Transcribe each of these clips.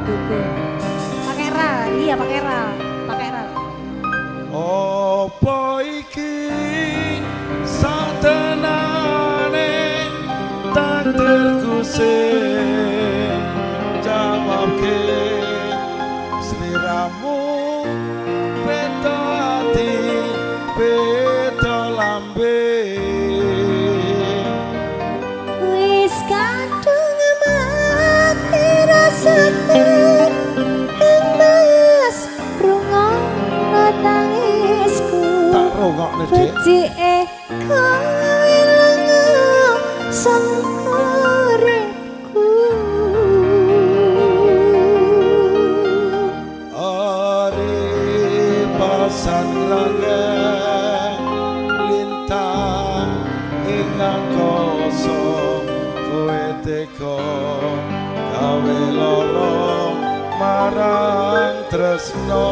Kuku. Pakai ral, iya pakai ral, pakai ral. Apa iki satenane takdirku sing jawabke sliramu beda ati beda lambe Wis kadung mati rasaku emas rungokno tangisku tak rungokne dik becike kowe lengo sangkoreku Ari pasan rangga lintang ing angkasa kowe teka gawe lara marang tresno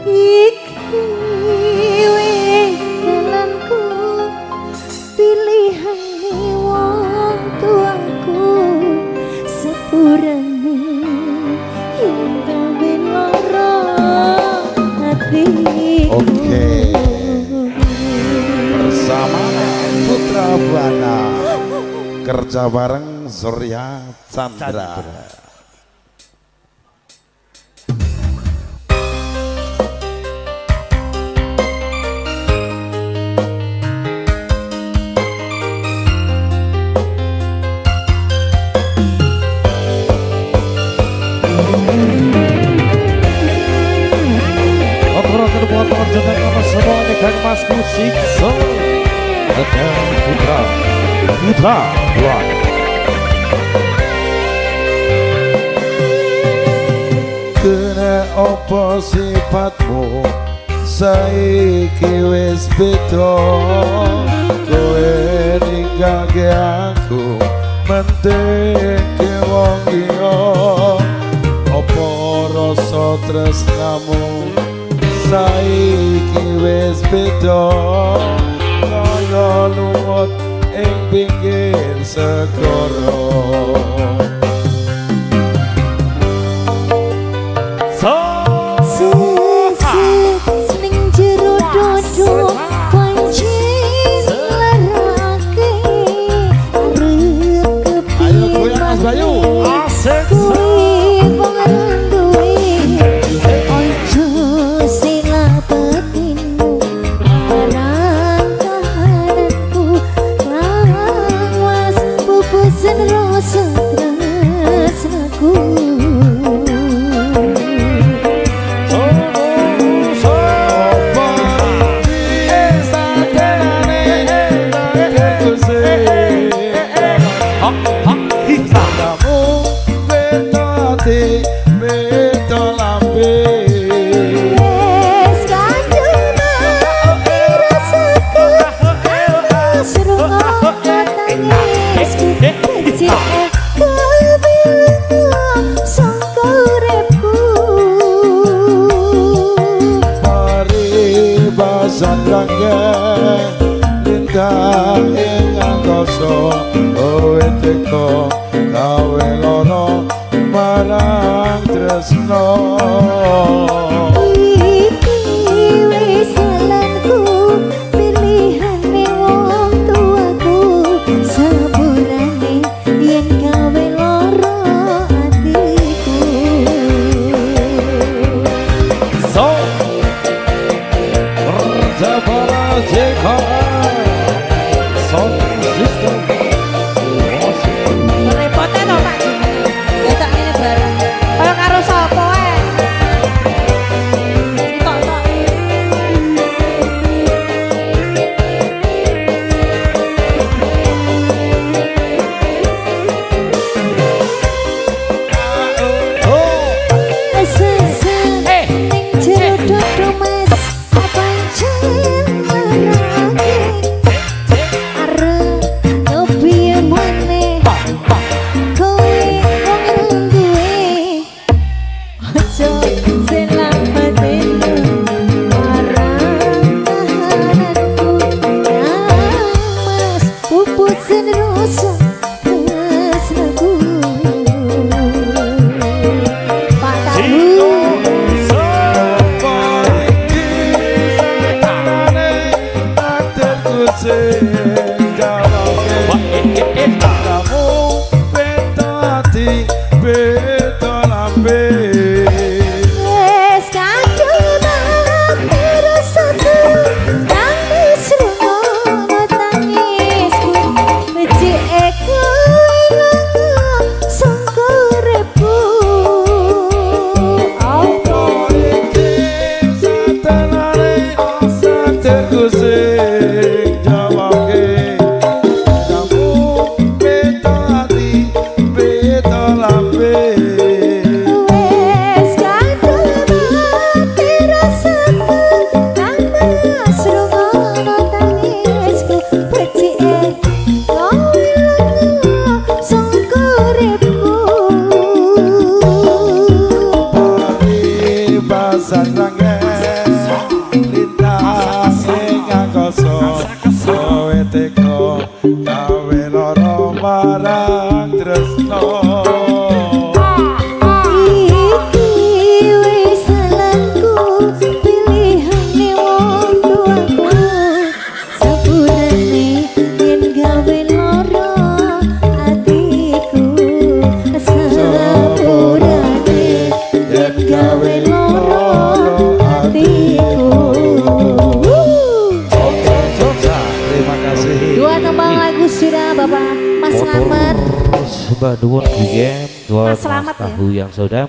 iki wis dalanku pilihan wong tuaku sepurane yen gawe lara hatiku Oke. Bersama Putra Buana kerja bareng Surya Chandra. Operator motor jeneng nomor semua dengan Mas Musik So ada Putra Buana. Kena opo sifatmu saiki wis beda kowe ninggake aku menteke wong liya opo rasa tresnamu saiki wis beda kaya lumut ing pinggir segara Seneng jero dodo pancen larake arep Ayo goyang Mas Bayu Asik lintang ing angkasa kowe teka gawe lara marang tresno iki wis dalanku pilihan wong tuaku saburane yen gawe lara atiku So Berjabara Jekara Sound System rasa tresnaku. Pak Tahu Sapa iki satanane takdirku sing jawabke. Kamu beda hati, beda lambe. wis kadung mati rasaku, nang wis rungono tangisku. Becike kowe ilang sangka uripku. Apa iki satanane takdirku sing jawabke. Kamu beda hati, beda lambe. Wes kadung mati rasaku, nang wis rungono tangisku. Becike kowe ilang sangka uripku. Paribasan rangen lintas ing angkasa kowe teka gawe lara marang tresno. Iki wis salahku, pilihane wong tuaku. Sepurane yen gawe lara atiku. Sepurane yen gawe lara atiku. Terima kasih. Dua tembang lagu sudah Bapak Mas Slamet. Mbak Duwun Gugem, Mas Slamet ya. Tahu yang sudah